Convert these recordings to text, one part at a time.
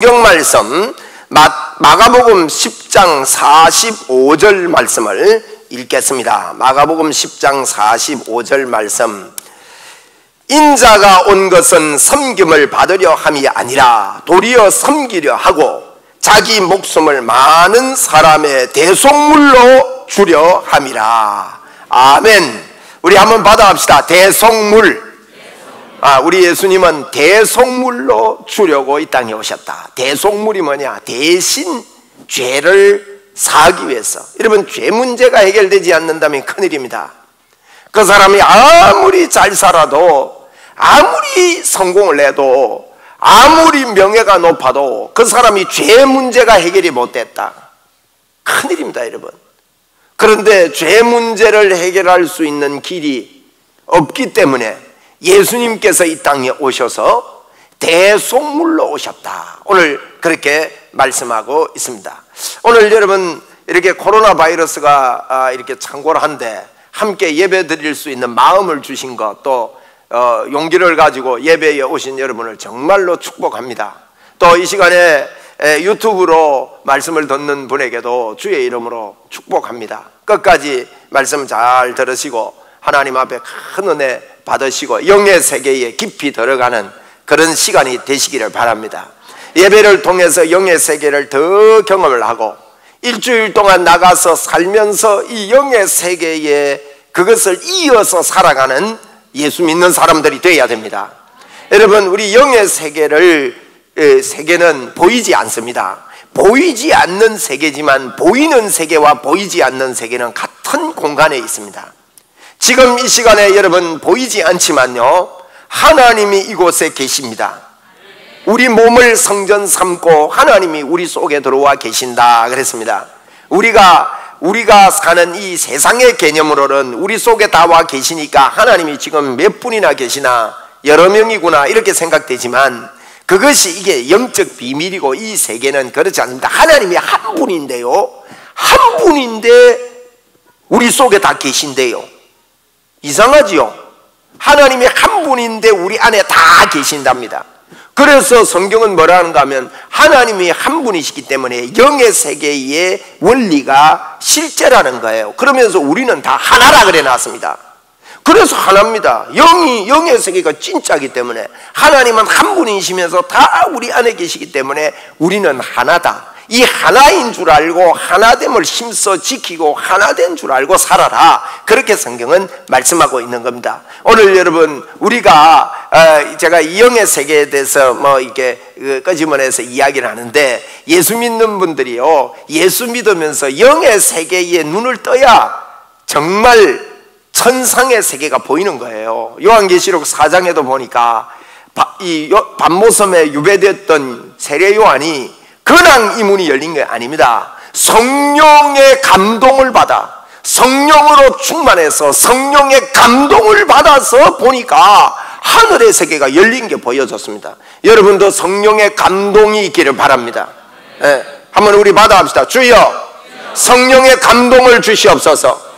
성경 말씀 마가복음 10장 45절 말씀을 읽겠습니다. 마가복음 10장 45절 말씀. 인자가 온 것은 섬김을 받으려 함이 아니라 도리어 섬기려 하고 자기 목숨을 많은 사람의 대속물로 주려 함이라. 아멘. 우리 한번 받아갑시다. 대속물. 우리 예수님은 대속물로 주려고 이 땅에 오셨다. 대속물이 뭐냐? 대신 죄를 사하기 위해서. 여러분, 죄 문제가 해결되지 않는다면 큰일입니다. 그 사람이 아무리 잘 살아도, 아무리 성공을 해도, 아무리 명예가 높아도 그 사람이 죄 문제가 해결이 못됐다. 큰일입니다, 여러분. 그런데 죄 문제를 해결할 수 있는 길이 없기 때문에 예수님께서 이 땅에 오셔서 대속물로 오셨다. 오늘 그렇게 말씀하고 있습니다. 오늘 여러분, 이렇게 코로나 바이러스가 이렇게 창궐한데 함께 예배 드릴 수 있는 마음을 주신 것, 또 용기를 가지고 예배에 오신 여러분을 정말로 축복합니다. 또 이 시간에 유튜브로 말씀을 듣는 분에게도 주의 이름으로 축복합니다. 끝까지 말씀 잘 들으시고 하나님 앞에 큰 은혜 받으시고 영의 세계에 깊이 들어가는 그런 시간이 되시기를 바랍니다. 예배를 통해서 영의 세계를 더 경험을 하고 일주일 동안 나가서 살면서 이 영의 세계에 그것을 이어서 살아가는 예수 믿는 사람들이 되어야 됩니다. 여러분, 우리 영의 세계는 보이지 않습니다. 보이지 않는 세계지만 보이는 세계와 보이지 않는 세계는 같은 공간에 있습니다. 지금 이 시간에 여러분 보이지 않지만요, 하나님이 이곳에 계십니다. 우리 몸을 성전 삼고 하나님이 우리 속에 들어와 계신다 그랬습니다. 우리가 사는 이 세상의 개념으로는 우리 속에 다 와 계시니까 하나님이 지금 몇 분이나 계시나 여러 명이구나 이렇게 생각되지만 그것이 이게 영적 비밀이고 이 세계는 그렇지 않습니다. 하나님이 한 분인데요, 한 분인데 우리 속에 다 계신데요. 이상하지요? 하나님이 한 분인데 우리 안에 다 계신답니다. 그래서 성경은 뭐라 하는가 하면 하나님이 한 분이시기 때문에 영의 세계의 원리가 실제라는 거예요. 그러면서 우리는 다 하나라 그래 놨습니다. 그래서 하나입니다. 영의 세계가 진짜이기 때문에 하나님은 한 분이시면서 다 우리 안에 계시기 때문에 우리는 하나다. 이 하나인 줄 알고 하나됨을 힘써 지키고 하나된 줄 알고 살아라. 그렇게 성경은 말씀하고 있는 겁니다. 오늘 여러분, 제가 이 영의 세계에 대해서 이렇게 끄집어내서 이야기를 하는데, 예수 믿는 분들이요, 예수 믿으면서 영의 세계에 눈을 떠야 정말 천상의 세계가 보이는 거예요. 요한계시록 4장에도 보니까 이 밤모섬에 유배됐던 세례 요한이 그냥 이 문이 열린 게 아닙니다. 성령의 감동을 받아, 성령으로 충만해서 성령의 감동을 받아서 보니까 하늘의 세계가 열린 게 보여졌습니다. 여러분도 성령의 감동이 있기를 바랍니다. 네, 한번 우리 받아갑시다. 주여, 성령의 감동을 주시옵소서.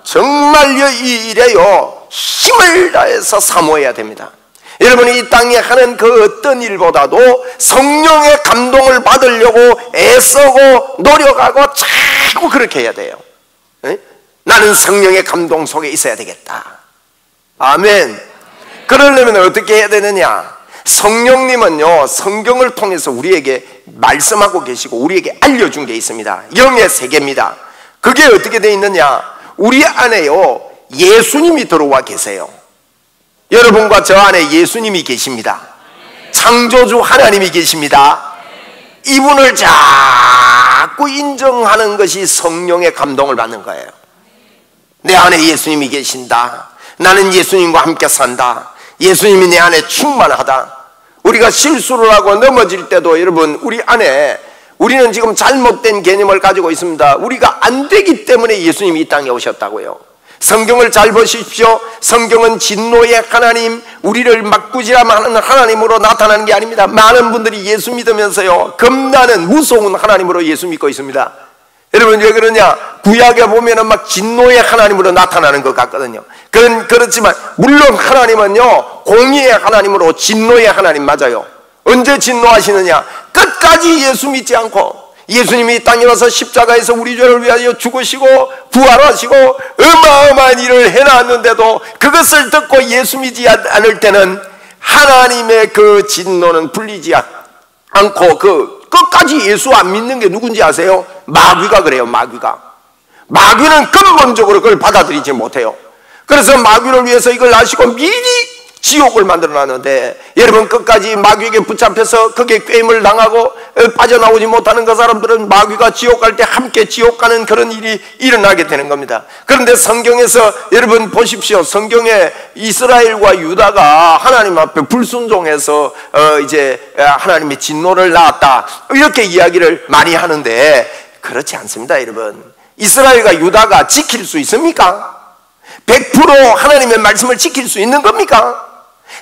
정말 이 일에요, 힘을 다해서 사모해야 됩니다. 여러분이 이 땅에 하는 그 어떤 일보다도 성령의 감동을 받으려고 애쓰고 노력하고 자꾸 그렇게 해야 돼요. 에? 나는 성령의 감동 속에 있어야 되겠다. 아멘. 그러려면 어떻게 해야 되느냐? 성령님은요, 성경을 통해서 우리에게 말씀하고 계시고 우리에게 알려준 게 있습니다. 영의 세계입니다. 그게 어떻게 되어 있느냐? 우리 안에요, 예수님이 들어와 계세요. 여러분과 저 안에 예수님이 계십니다. 창조주 하나님이 계십니다. 이분을 자꾸 인정하는 것이 성령의 감동을 받는 거예요. 내 안에 예수님이 계신다. 나는 예수님과 함께 산다. 예수님이 내 안에 충만하다. 우리가 실수를 하고 넘어질 때도 여러분, 우리는 지금 잘못된 개념을 가지고 있습니다. 우리가 안 되기 때문에 예수님이 이 땅에 오셨다고요. 성경을 잘 보십시오. 성경은 진노의 하나님, 우리를 막구질하는 하나님으로 나타나는 게 아닙니다. 많은 분들이 예수 믿으면서요, 겁나는 무서운 하나님으로 예수 믿고 있습니다. 여러분, 왜 그러냐? 구약에 보면은 막 진노의 하나님으로 나타나는 것 같거든요. 그렇지만 물론 하나님은요, 공의의 하나님으로 진노의 하나님 맞아요. 언제 진노하시느냐? 끝까지 예수 믿지 않고, 예수님이 이 땅에 와서 십자가에서 우리 죄를 위하여 죽으시고 부활하시고 어마어마한 일을 해놨는데도 그것을 듣고 예수 믿지 않을 때는 하나님의 그 진노는 풀리지 않고 끝까지 예수 안 믿는 게 누군지 아세요? 마귀가 그래요. 마귀는 근본적으로 그걸 받아들이지 못해요. 그래서 마귀를 위해서 이걸 아시고 미리 지옥을 만들어놨는데, 여러분 끝까지 마귀에게 붙잡혀서 거기에 꾀임을 당하고 빠져나오지 못하는 그 사람들은 마귀가 지옥 갈 때 함께 지옥 가는 그런 일이 일어나게 되는 겁니다. 그런데 성경에서 여러분 보십시오. 성경에 이스라엘과 유다가 하나님 앞에 불순종해서 이제 하나님의 진노를 낳았다, 이렇게 이야기를 많이 하는데 그렇지 않습니다. 여러분, 이스라엘과 유다가 지킬 수 있습니까? 100% 하나님의 말씀을 지킬 수 있는 겁니까?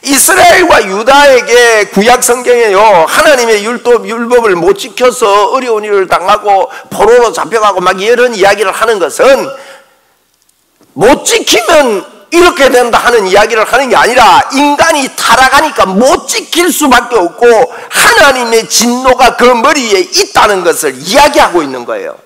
이스라엘과 유다에게 구약 성경에요, 하나님의 율법을 못 지켜서 어려운 일을 당하고 포로로 잡혀가고 막 이런 이야기를 하는 것은 못 지키면 이렇게 된다 하는 이야기를 하는 게 아니라 인간이 타락하니까 못 지킬 수밖에 없고 하나님의 진노가 그 머리에 있다는 것을 이야기하고 있는 거예요.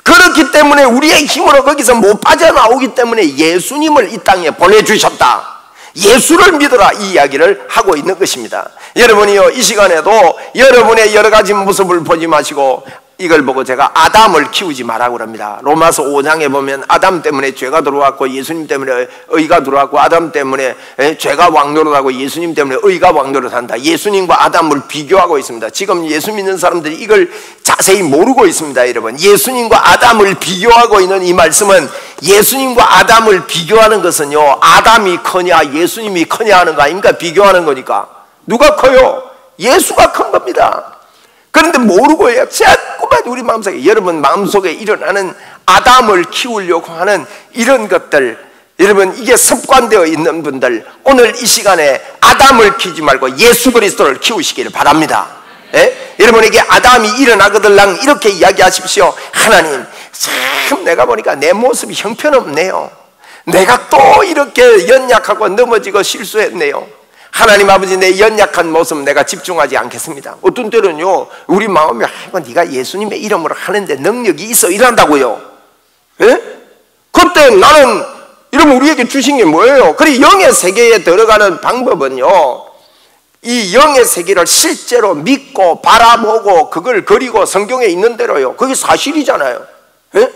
그렇기 때문에 우리의 힘으로 거기서 못 빠져나오기 때문에 예수님을 이 땅에 보내주셨다, 예수를 믿어라, 이 이야기를 하고 있는 것입니다. 여러분이요, 이 시간에도 여러분의 여러 가지 모습을 보지 마시고 이걸 보고 제가 아담을 키우지 말라고 그럽니다. 로마서 5장에 보면 아담 때문에 죄가 들어왔고 예수님 때문에 의가 들어왔고, 아담 때문에 죄가 왕노릇하고 예수님 때문에 의가 왕노릇한다. 예수님과 아담을 비교하고 있습니다. 지금 예수 믿는 사람들이 이걸 자세히 모르고 있습니다. 여러분, 예수님과 아담을 비교하고 있는 이 말씀은, 예수님과 아담을 비교하는 것은요, 아담이 커냐 예수님이 커냐 하는 거 아닙니까? 비교하는 거니까. 누가 커요? 예수가 큰 겁니다. 그런데 모르고 해요. 자꾸만 우리 마음속에, 여러분 마음속에 일어나는 아담을 키우려고 하는 이런 것들, 여러분 이게 습관되어 있는 분들, 오늘 이 시간에 아담을 키우지 말고 예수 그리스도를 키우시기를 바랍니다. 예? 여러분에게 아담이 일어나거들랑 이렇게 이야기하십시오. 하나님, 참 내가 보니까 내 모습이 형편없네요. 내가 또 이렇게 연약하고 넘어지고 실수했네요. 하나님 아버지, 내 연약한 모습 내가 집중하지 않겠습니다. 어떤 때는요, 우리 마음이 네가 예수님의 이름으로 하는데 능력이 있어 이런다고요. 예? 그때 나는, 이러면 우리에게 주신 게 뭐예요? 그래, 영의 세계에 들어가는 방법은요, 이 영의 세계를 실제로 믿고 바라보고 그걸 그리고 성경에 있는 대로요. 그게 사실이잖아요. 예?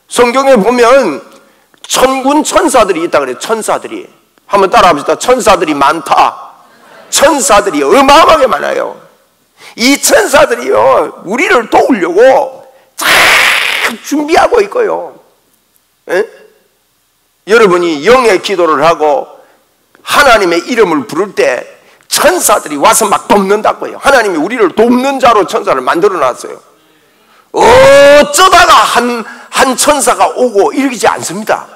성경에 보면 천군 천사들이 있다 그래요. 천사들이. 한번 따라합시다. 천사들이 많다. 천사들이 어마어마하게 많아요. 이 천사들이요, 우리를 도우려고 잘 준비하고 있고요. 에? 여러분이 영의 기도를 하고 하나님의 이름을 부를 때 천사들이 와서 막 돕는다고요. 하나님이 우리를 돕는 자로 천사를 만들어 놨어요. 어쩌다가 한 천사가 오고 이러지 않습니다.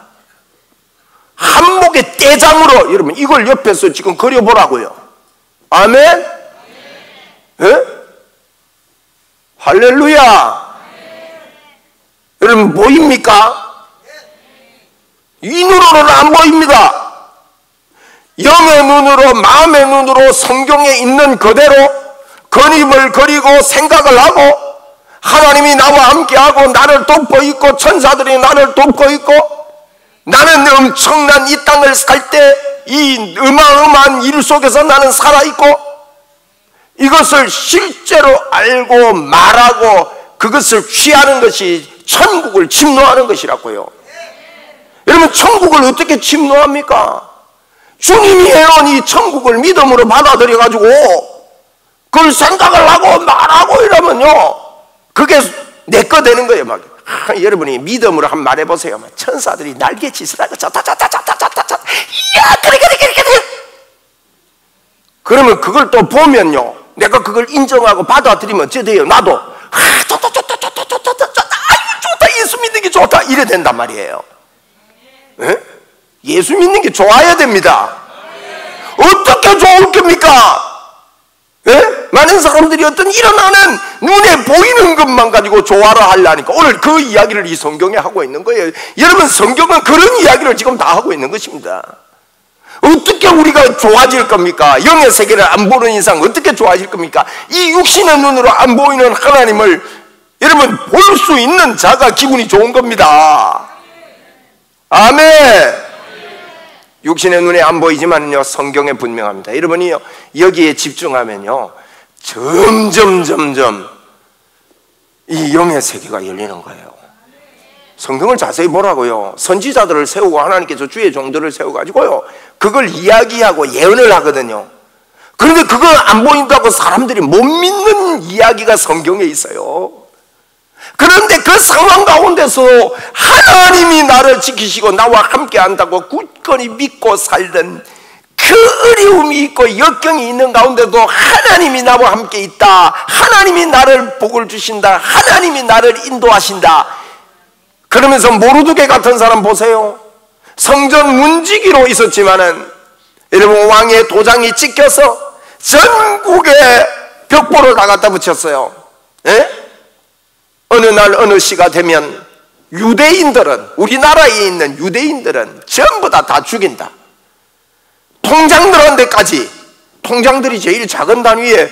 한목의 떼장으로, 여러분 이걸 옆에서 지금 그려보라고요. 아멘? 예? 할렐루야. 여러분 보입니까? 이 눈으로는 안 보입니다. 영의 눈으로, 마음의 눈으로 성경에 있는 그대로 그림을 그리고 생각을 하고, 하나님이 나와 함께하고 나를 돕고 있고 천사들이 나를 돕고 있고, 나는 엄청난 이 땅을 살 때 이 어마어마한 일 속에서 나는 살아있고, 이것을 실제로 알고 말하고 그것을 취하는 것이 천국을 침노하는 것이라고요. 여러분, 천국을 어떻게 침노합니까? 주님이 해놓은 이 천국을 믿음으로 받아들여가지고 그걸 생각을 하고 말하고 이러면요, 그게 내 거 되는 거예요. 막 여러분이 믿음으로 한번 말해보세요. 막 천사들이 날개짓을 하고 자자자자자자자자, 이야 그래. 그러면 그걸 또 보면요, 내가 그걸 인정하고 받아들이면 어째 돼요? 나도 좋다, 예수 믿는 게 좋다, 이래 된단 말이에요. 에? 예수 믿는 게 좋아야 됩니다. 어떻게 좋을 겁니까? 예? 많은 사람들이 어떤 일어나는 눈에 보이는 것만 가지고 조화를 하려니까 오늘 그 이야기를 이 성경에 하고 있는 거예요. 여러분, 성경은 그런 이야기를 지금 다 하고 있는 것입니다. 어떻게 우리가 좋아질 겁니까? 영의 세계를 안 보는 이상 어떻게 좋아질 겁니까? 이 육신의 눈으로 안 보이는 하나님을 여러분 볼 수 있는 자가 기분이 좋은 겁니다. 아멘. 육신의 눈에 안 보이지만요, 성경에 분명합니다. 여러분이 여기에 집중하면요, 점점 이 영의 세계가 열리는 거예요. 성경을 자세히 보라고요. 선지자들을 세우고 하나님께서 주의 종들을 세워가지고요, 그걸 이야기하고 예언을 하거든요. 그런데 그거 안 보인다고 사람들이 못 믿는 이야기가 성경에 있어요. 그런데 그 상황 가운데서 하나님이 나를 지키시고 나와 함께 한다고 굳건히 믿고 살던 그 어려움이 있고 역경이 있는 가운데도 하나님이 나와 함께 있다, 하나님이 나를 복을 주신다, 하나님이 나를 인도하신다. 그러면서 모르드게 같은 사람 보세요. 성전 문지기로 있었지만은 여러분, 왕의 도장이 찍혀서 전국에 벽보를 다 갖다 붙였어요. 예? 어느 날 어느 시가 되면 유대인들은, 우리나라에 있는 유대인들은 전부 다 죽인다. 통장들한테까지, 통장들이 제일 작은 단위의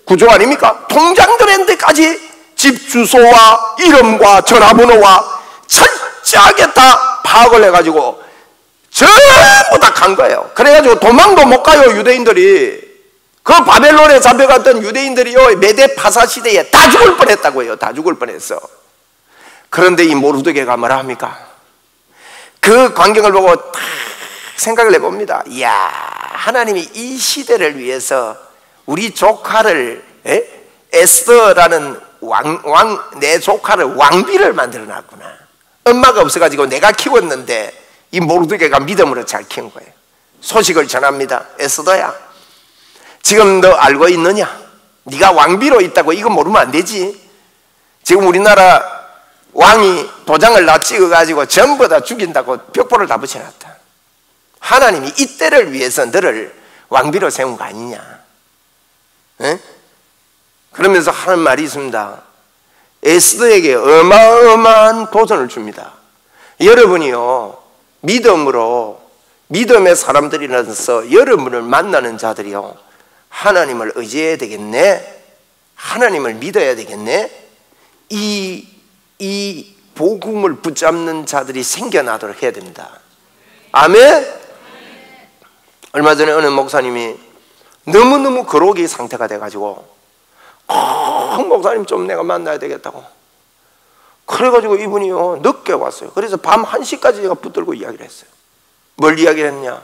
구조 아닙니까? 통장들한테까지 집 주소와 이름과 전화번호와 철저하게 다 파악을 해가지고 전부 다 간 거예요. 그래가지고 도망도 못 가요, 유대인들이. 그 바벨론에 잡혀갔던 유대인들이요, 메대 파사 시대에 다 죽을 뻔했다고요. 다 죽을 뻔했어. 그런데 이 모르드게가 뭐라 합니까? 그 광경을 보고 딱 생각을 해봅니다. 이야, 하나님이 이 시대를 위해서 우리 조카를, 에스더라는 내 조카를 왕비를 만들어 놨구나. 엄마가 없어가지고 내가 키웠는데 이 모르드게가 믿음으로 잘 키운 거예요. 소식을 전합니다. 에스더야, 지금 너 알고 있느냐? 네가 왕비로 있다고. 이거 모르면 안 되지. 지금 우리나라 왕이 도장을 다 찍어가지고 전부 다 죽인다고 벽보를 다 붙여놨다. 하나님이 이때를 위해서 너를 왕비로 세운 거 아니냐? 에? 그러면서 하는 말이 있습니다. 에스더에게 어마어마한 도전을 줍니다. 여러분이요, 믿음으로, 믿음의 사람들이라서 여러분을 만나는 자들이요, 하나님을 의지해야 되겠네, 하나님을 믿어야 되겠네, 이 복음을 붙잡는 자들이 생겨나도록 해야 됩니다. 아멘? 얼마 전에 어느 목사님이 너무너무 거룩이 상태가 돼가지고, 목사님 좀 내가 만나야 되겠다고. 그래가지고 이분이요, 늦게 왔어요. 그래서 밤 1시까지 제가 붙들고 이야기를 했어요. 뭘 이야기를 했냐?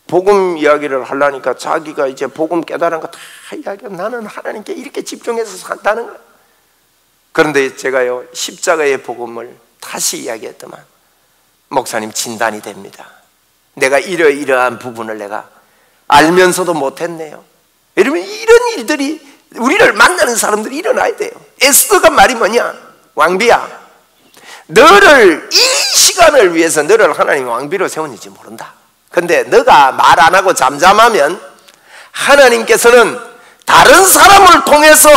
복음 이야기를 하려니까 자기가 이제 복음 깨달은 거 다 이야기하고, 나는 하나님께 이렇게 집중해서 산다는 거야. 그런데 제가요, 십자가의 복음을 다시 이야기했더만, 목사님 진단이 됩니다. 내가 이러이러한 부분을 내가 알면서도 못했네요. 여러분, 이런 일들이 우리를 만나는 사람들이 일어나야 돼요. 에스더가 말이 뭐냐? 왕비야, 너를, 이 시간을 위해서 너를 하나님이 왕비로 세웠는지 모른다. 근데 너가 말 안 하고 잠잠하면 하나님께서는 다른 사람을 통해서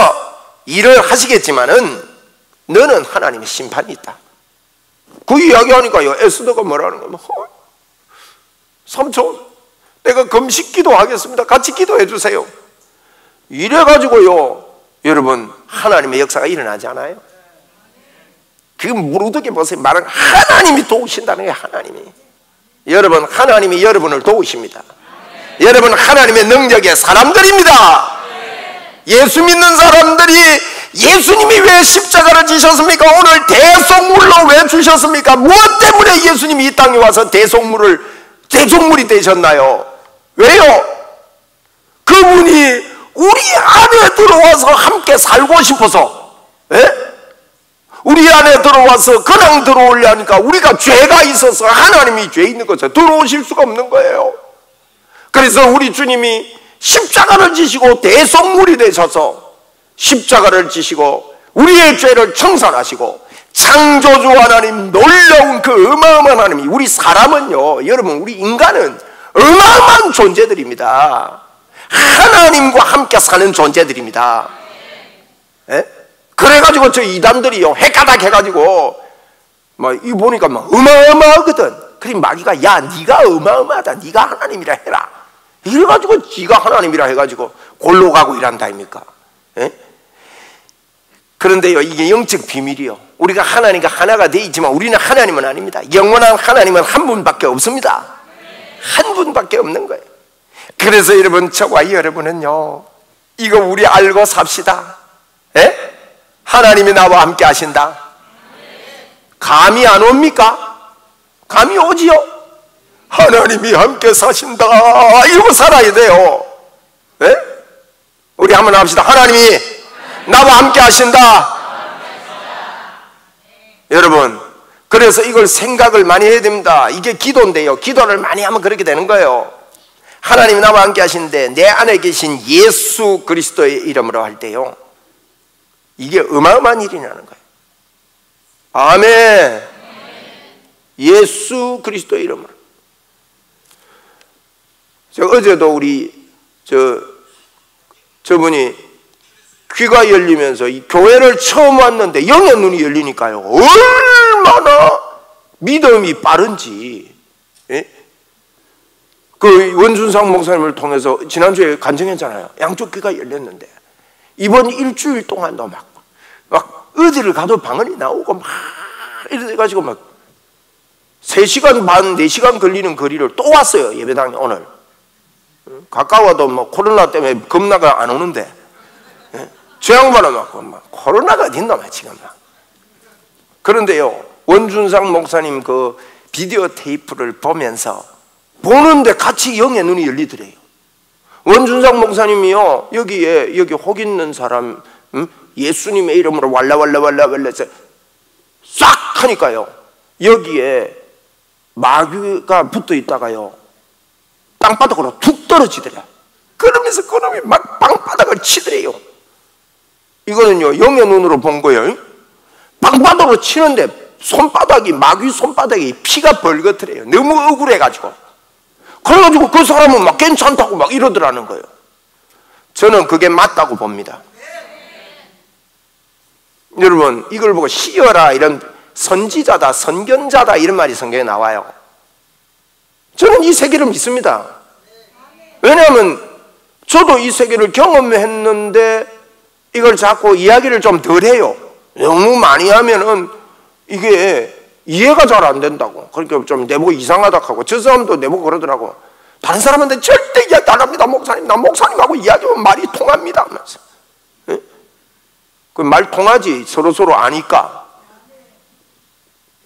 일을 하시겠지만은 너는 하나님의 심판이 있다. 그 이야기하니까요, 에스더가 뭐라는 거예요? 삼촌, 내가 금식 기도하겠습니다. 같이 기도해 주세요. 이래가지고요, 여러분, 하나님의 역사가 일어나지 않아요? 그 모르드게 보세요. 말은 하나님이 도우신다는 거예요. 하나님이. 여러분, 하나님이 여러분을 도우십니다. 여러분, 하나님의 능력의 사람들입니다. 예수 믿는 사람들이, 예수님이 왜 십자가를 지셨습니까? 오늘 대속물로 왜 주셨습니까? 무엇 때문에 예수님이 이 땅에 와서 대속물이 되셨나요? 왜요? 그분이 우리 안에 들어와서 함께 살고 싶어서, 우리 안에 들어와서 그냥 들어오려니까 우리가 죄가 있어서 하나님이 죄 있는 것에 들어오실 수가 없는 거예요. 그래서 우리 주님이 십자가를 지시고 대속물이 되셔서 십자가를 지시고 우리의 죄를 청산하시고, 창조주 하나님, 놀라운 그 어마어마한 하나님이, 우리 사람은요, 여러분, 우리 인간은 어마어마한 존재들입니다. 하나님과 함께 사는 존재들입니다. 그래가지고 저 이단들이요, 헷가닥 해가지고 막 이거 보니까 막 어마어마하거든. 그럼 마귀가 야 네가 어마어마하다, 네가 하나님이라 해라, 이래가지고 네가 하나님이라 해가지고 골로 가고 이란다 아닙니까? 예? 그런데요, 이게 영적 비밀이요. 우리가 하나님과 하나가 되어 있지만 우리는 하나님은 아닙니다. 영원한 하나님은 한 분밖에 없습니다. 한 분밖에 없는 거예요. 그래서 여러분, 저와 여러분은요, 이거 우리 알고 삽시다. 예? 하나님이 나와 함께 하신다. 감이 안 옵니까? 감이 오지요. 하나님이 함께 사신다, 이러고 살아야 돼요. 예? 우리 한번 합시다. 하나님이 나와 함께 하신다. 여러분, 그래서 이걸 생각을 많이 해야 됩니다. 이게 기도인데요, 기도를 많이 하면 그렇게 되는 거예요. 하나님이 나와 함께 하시는데 내 안에 계신 예수 그리스도의 이름으로 할 때요, 이게 어마어마한 일이라는 거예요. 아멘. 예수 그리스도의 이름으로. 어제도 우리 저분이 귀가 열리면서 이 교회를 처음 왔는데 영의 눈이 열리니까요, 얼마나 믿음이 빠른지. 예? 그 원준상 목사님을 통해서 지난주에 간증했잖아요. 양쪽 귀가 열렸는데 이번 일주일 동안도 막 어디를 가도 방언이 나오고 막 이래가지고 막 3시간 반, 4시간 걸리는 거리를 또 왔어요, 예배당에 오늘. 가까워도 뭐 코로나 때문에 겁나가 안 오는데, 저 양반은 막 코로나가 어딨나 지금. 그런데요, 원준상 목사님 그 비디오 테이프를 보면서 보는데 같이 영의 눈이 열리더래요. 원준상 목사님이요, 여기 혹 있는 사람, 예수님의 이름으로 왈라왈라 싹 하니까요, 여기에 마귀가 붙어 있다가요, 땅바닥으로 툭 떨어지더래. 그러면서 그놈이 막 방바닥을 치더래요. 이거는요, 영의 눈으로 본 거예요. 방바닥으로 치는데 마귀 손바닥이 피가 벌겋더래요. 너무 억울해가지고. 그래가지고 그 사람은 막 괜찮다고 막 이러더라는 거예요. 저는 그게 맞다고 봅니다. 여러분, 이걸 보고 쉬어라, 이런 선지자다, 선견자다, 이런 말이 성경에 나와요. 저는 이 세계를 믿습니다. 왜냐하면 저도 이 세계를 경험했는데 이걸 자꾸 이야기를 좀 덜 해요. 너무 많이 하면은 이게 이해가 잘 안 된다고. 그러니까 좀 내보고 이상하다 하고, 저 사람도 내보고 그러더라고. 다른 사람한테 절대 이야기 안 합니다. 목사님, 나 목사님하고 이야기하면 말이 통합니다 하면서. 그 말 통하지, 서로 아니까.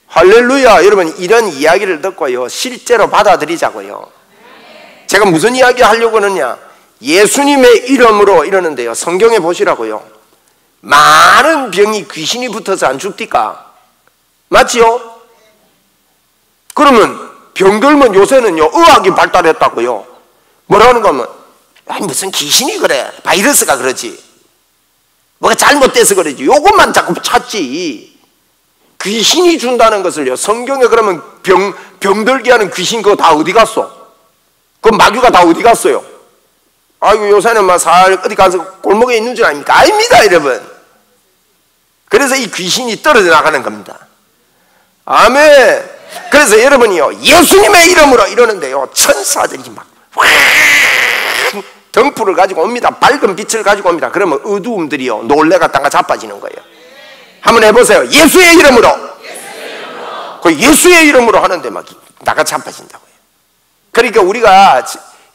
할렐루야. 여러분, 이런 이야기를 듣고요, 실제로 받아들이자고요. 제가 무슨 이야기 하려고 하느냐, 예수님의 이름으로 이러는데요, 성경에 보시라고요, 많은 병이 귀신이 붙어서 안 죽디까? 맞지요? 그러면 병들면 요새는요, 의학이 발달했다고요. 뭐라는 거면, 무슨 귀신이 그래, 바이러스가 그러지, 뭐가 잘못돼서 그러지, 요것만 자꾸 찾지. 귀신이 준다는 것을요, 성경에 그러면 병들게 하는 귀신 그거 다 어디 갔어? 그 마귀가 다 어디 갔어요? 아이고, 요새는 막 어디 가서 골목에 있는 줄 아닙니까? 아닙니다, 여러분. 그래서 이 귀신이 떨어져 나가는 겁니다. 아멘. 그래서 여러분이요, 예수님의 이름으로 이러는데요, 천사들이 막 등불을 가지고 옵니다. 밝은 빛을 가지고 옵니다. 그러면 어두움들이요, 놀래갔다가 자빠지는 거예요. 한번 해보세요. 예수의 이름으로. 그 예수의 이름으로 하는데 막 나가 자빠진다고요. 그러니까 우리가,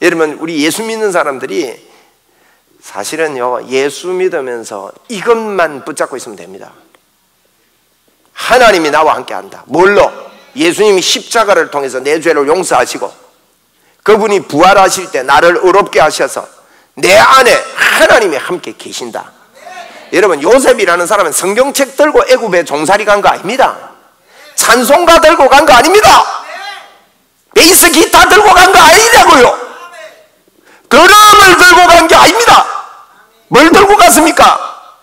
여러분, 우리 예수 믿는 사람들이 사실은요, 예수 믿으면서 이것만 붙잡고 있으면 됩니다. 하나님이 나와 함께 한다. 뭘로? 예수님이 십자가를 통해서 내 죄를 용서하시고 그분이 부활하실 때 나를 의롭게 하셔서 내 안에 하나님이 함께 계신다. 여러분, 요셉이라는 사람은 성경책 들고 애굽에 종살이 간 거 아닙니다. 찬송가 들고 간 거 아닙니다. 베이스 기타 들고 간 거 아니냐고요. 드럼을 들고 간 게 아닙니다. 뭘 들고 갔습니까?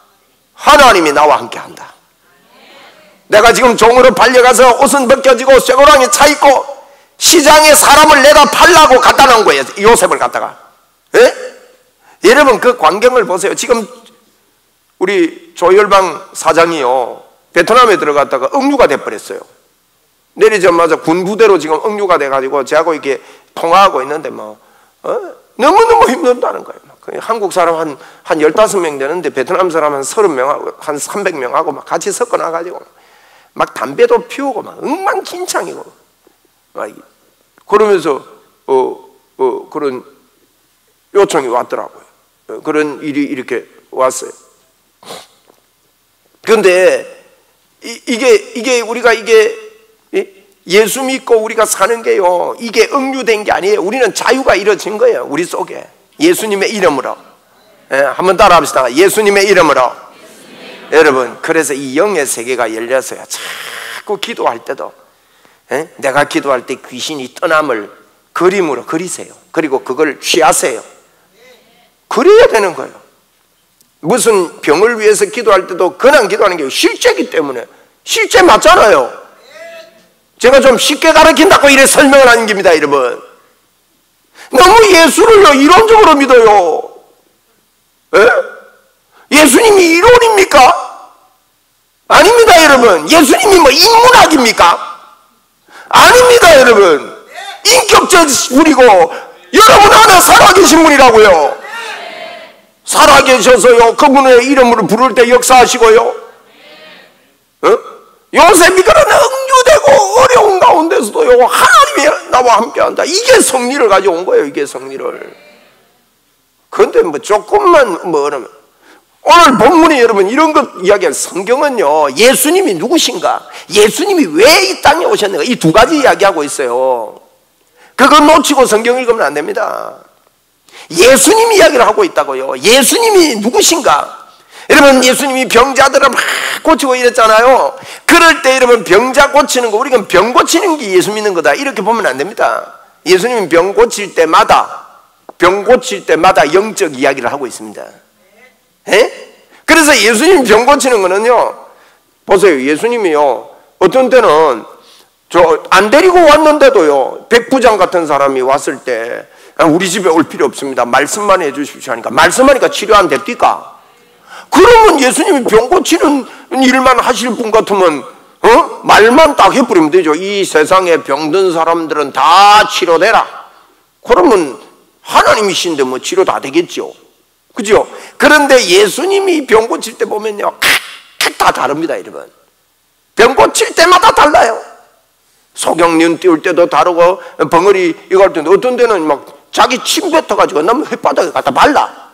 하나님이 나와 함께 한다. 내가 지금 종으로 팔려가서 옷은 벗겨지고 쇠고랑이 차있고 시장에 사람을 내다 팔라고 갖다 놓은 거예요, 요셉을 갖다가. 예? 여러분, 그 광경을 보세요. 지금 우리 조열방 사장이요, 베트남에 들어갔다가 억류가 돼버렸어요. 내리자마자 군 부대로 지금 억류가 돼가지고 저하고 이렇게 통화하고 있는데 너무너무 힘든다는 거예요. 한국 사람 한 15명 되는데 베트남 사람 한 30명하고 한 300명하고 막 같이 섞어 놔가지고 막 담배도 피우고 막 엉망진창이고 그러면서 그런 요청이 왔더라고요. 그런 일이 이렇게 왔어요. 그런데 이게 우리가 예수 믿고 우리가 사는 게요, 이게 억류된 게 아니에요. 우리는 자유가 이루어진 거예요. 우리 속에 예수님의 이름으로. 한번 따라 합시다. 예수님의 이름으로. 여러분, 그래서 이 영의 세계가 열려서요, 자꾸 기도할 때도 내가 기도할 때 귀신이 떠남을 그림으로 그리세요. 그리고 그걸 취하세요. 그래야 되는 거예요. 무슨 병을 위해서 기도할 때도 그냥 기도하는 게 실제이기 때문에, 실제 맞잖아요. 제가 좀 쉽게 가르친다고 이래 설명을 하는 겁니다, 여러분. 너무 예수를요 이론적으로 믿어요. 예수님이 이론입니까? 아닙니다, 여러분. 예수님이 뭐 인문학입니까? 아닙니다, 여러분. 인격적 분이고 여러분 안에 살아계신 분이라고요. 살아계셔서요 그분의 이름으로 부를 때 역사하시고요, 요셉이 그런 억류되고 어려운 가운데서도요 하나님이 나와 함께한다. 이게 승리를 가져온 거예요. 이게 승리를. 그런데 뭐 조금만 그러면 오늘 본문이 여러분 이런 것 이야기할, 성경은요 예수님이 누구신가, 예수님이 왜 이 땅에 오셨는가, 이 두 가지 이야기하고 있어요. 그거 놓치고 성경 읽으면 안 됩니다. 예수님 이야기를 하고 있다고요. 예수님이 누구신가. 여러분, 예수님이 병자들을 막 고치고 이랬잖아요. 그럴 때 여러분, 병자 고치는 거, 우리가 병 고치는 게 예수 믿는 거다, 이렇게 보면 안 됩니다. 예수님이 병 고칠 때마다 영적 이야기를 하고 있습니다. 그래서 예수님 병 고치는 거는요, 보세요. 예수님이요 어떤 때는 안 데리고 왔는데도요, 백부장 같은 사람이 왔을 때 우리 집에 올 필요 없습니다, 말씀만 해주십시오 하니까, 말씀하니까 치료 안 됩니까? 그러면 예수님이 병 고치는 일만 하실 분 같으면 말만 딱 해버리면 되죠. 이 세상에 병든 사람들은 다 치료되라. 그러면 하나님이신데 뭐 치료 다 되겠죠, 그죠? 그런데 예수님이 병 고칠 때 보면요 다 다릅니다, 여러분. 병 고칠 때마다 달라요. 소경련 띄울 때도 다르고, 벙어리 이거 할 때도 어떤 데는 막 자기 침 뱉어가지고 남 혓바닥에 갖다 발라.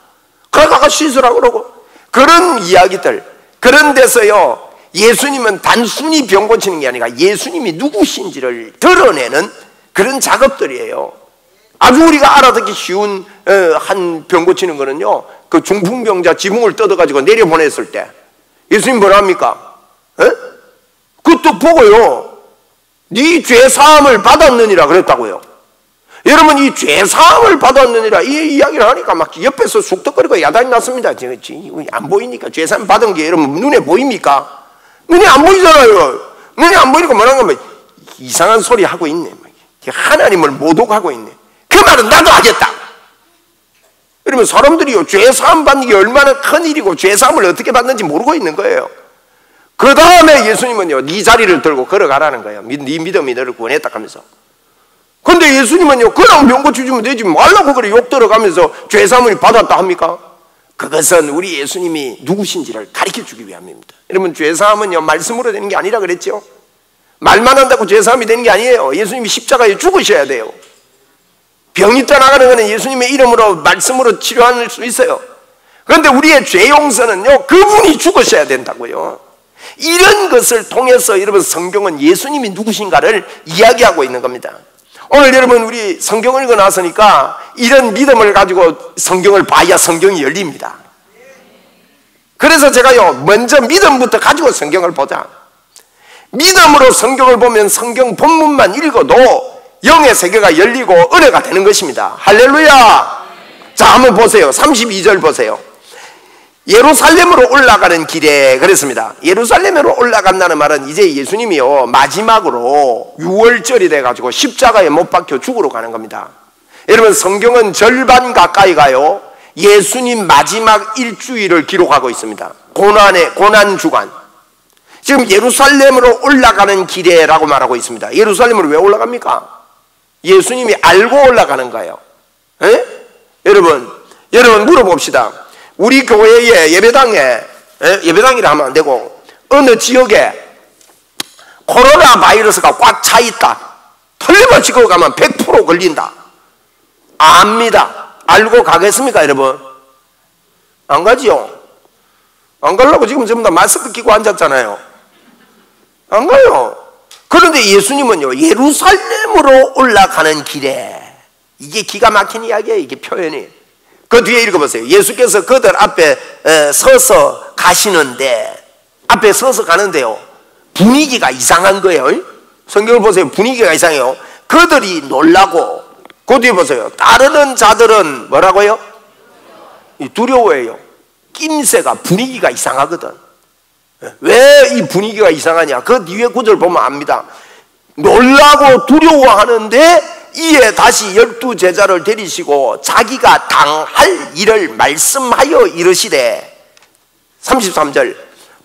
그러다가 씻으라고 그러고, 그런 이야기들. 그런 데서요 예수님은 단순히 병 고치는 게 아니라 예수님이 누구신지를 드러내는 그런 작업들이에요. 아주 우리가 알아듣기 쉬운 한 병 고치는 거는요, 그 중풍병자 지붕을 뜯어가지고 내려보냈을 때 예수님 뭐라 합니까? 그것도 보고요, 네 죄사함을 받았느니라 그랬다고요. 여러분, 이 죄사함을 받았느니라 이 이야기를 하니까 막 옆에서 쑥덕거리고 야단이 났습니다. 안 보이니까. 죄사함 받은 게 여러분 눈에 보입니까? 눈에 안 보이잖아요. 눈에 안 보이니까 뭐라는 거면 이상한 소리 하고 있네, 하나님을 모독하고 있네. 그 말은 나도 하겠다. 여러분, 사람들이요 죄사함 받는 게 얼마나 큰 일이고 죄사함을 어떻게 받는지 모르고 있는 거예요. 그 다음에 예수님은요 네 자리를 들고 걸어가라는 거예요. 네 믿음이 너를 구원했다 하면서. 근데 예수님은요 그냥 병 고쳐주면 되지 말라고 그래 욕 들어가면서 죄사함을 받았다 합니까? 그것은 우리 예수님이 누구신지를 가르쳐주기 위함입니다. 여러분, 죄사함은요 말씀으로 되는 게 아니라 그랬죠. 말만 한다고 죄사함이 되는 게 아니에요. 예수님이 십자가에 죽으셔야 돼요. 병이 떠나가는 것은 예수님의 이름으로 말씀으로 치료할 수 있어요. 그런데 우리의 죄 용서는요 그분이 죽으셔야 된다고요. 이런 것을 통해서 여러분, 성경은 예수님이 누구신가를 이야기하고 있는 겁니다. 오늘 여러분, 우리 성경을 읽어 나서니까 이런 믿음을 가지고 성경을 봐야 성경이 열립니다. 그래서 제가요 먼저 믿음부터 가지고 성경을 보자. 믿음으로 성경을 보면 성경 본문만 읽어도 영의 세계가 열리고 은혜가 되는 것입니다. 할렐루야. 자, 한번 보세요. 32절 보세요. 예루살렘으로 올라가는 길에 그랬습니다. 예루살렘으로 올라간다는 말은 이제 예수님이요 마지막으로 6월절이 돼가지고 십자가에 못 박혀 죽으러 가는 겁니다. 여러분, 성경은 절반 가까이 가요 예수님 마지막 일주일을 기록하고 있습니다. 고난 주간. 지금 예루살렘으로 올라가는 길에라고 말하고 있습니다. 예루살렘으로 왜 올라갑니까? 예수님이 알고 올라가는 거예요. 에? 여러분 물어봅시다. 우리 교회의 예배당에, 예배당이라 하면 안 되고 어느 지역에 코로나 바이러스가 꽉 차 있다. 틀림없이 가면 100% 걸린다. 압니다. 알고 가겠습니까, 여러분? 안 가지요? 안 가려고 지금 전부 다 마스크 끼고 앉았잖아요. 안 가요. 그런데 예수님은요, 예루살렘으로 올라가는 길에, 이게 기가 막힌 이야기예요, 이게 표현이. 그 뒤에 읽어보세요. 예수께서 그들 앞에 서서 가시는데, 앞에 서서 가는데요, 분위기가 이상한 거예요. 성경을 보세요. 분위기가 이상해요. 그들이 놀라고, 그 뒤에 보세요. 따르는 자들은 뭐라고요? 두려워해요. 낌새가, 분위기가 이상하거든. 왜 이 분위기가 이상하냐? 그 뒤에 구절 보면 압니다. 놀라고 두려워하는데 이에 다시 12 제자를 데리시고 자기가 당할 일을 말씀하여 이르시되, 33절,